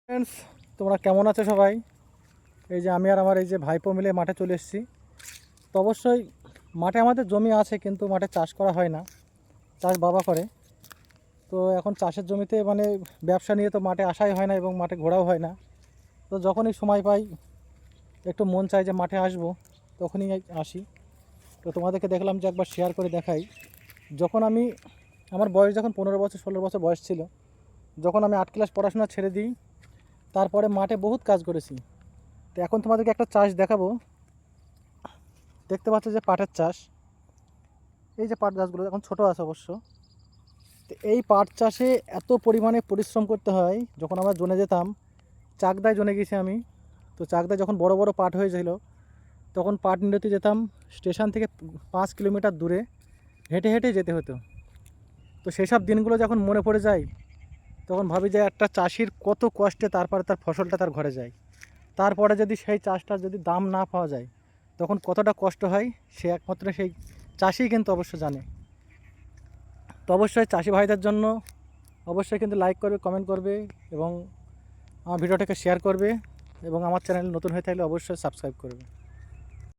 Friends, তোমরা কেমন আছো সবাই? এই যে আমি আর আমার এই যে ভাইপো মিলে মাঠে চলে এসেছি। তো অবশ্যই মাঠে আমাদের জমি আছে, কিন্তু মাঠে চাষ করা হয় না, চাষ বাবা করে। তো এখন চাষের জমিতে মানে ব্যবসা নিয়ে তো মাঠে আসাই হয় না এবং মাঠে ঘোরাও হয় না। তো যখনই সময় পাই, একটু মন চায় যে মাঠে আসবো, তখনই আসি। তো তোমাদেরকে দেখলাম যে একবার শেয়ার করে দেখাই। যখন আমার বয়স যখন 15 বছর 16 বছর বয়স ছিল, যখন আমি 8 ক্লাস পড়াশোনা ছেড়ে দিই, তারপরে মাঠে বহুত কাজ করেছি। তো এখন তোমাদেরকে একটা চাষ দেখাবো। দেখতে পাচ্ছ যে পাটের চাষ। এই যে পাট গাছগুলো এখন ছোট আছে অবশ্য। তো এই পাট চাষে এত পরিমাণে পরিশ্রম করতে হয়। যখন আমরা জনে যেতাম, চাকদায় জনে গেছি আমি। তো চাকদায় যখন বড় বড় পাট হয়েছিল, তখন পাট নিতে যেতাম স্টেশন থেকে 5 কিলোমিটার দূরে, হেঁটে হেঁটে যেতে হতো। তো সেসব দিনগুলো যখন মনে পড়ে যায়, তখন ভাবি যে একটা চাষির কত কষ্টে তারপরে তার ফসলটা তার ঘরে যায়। তারপরে যদি সেই চাষটার যদি দাম না পাওয়া যায়, তখন কতটা কষ্ট হয় সে একমাত্র সেই চাষিই কিন্তু অবশ্য জানে। তো অবশ্যই চাষি ভাইদের জন্য অবশ্যই কিন্তু লাইক করবে, কমেন্ট করবে এবং আমার ভিডিওটাকে শেয়ার করবে, এবং আমার চ্যানেল নতুন হয়ে থাকলে অবশ্যই সাবস্ক্রাইব করবে।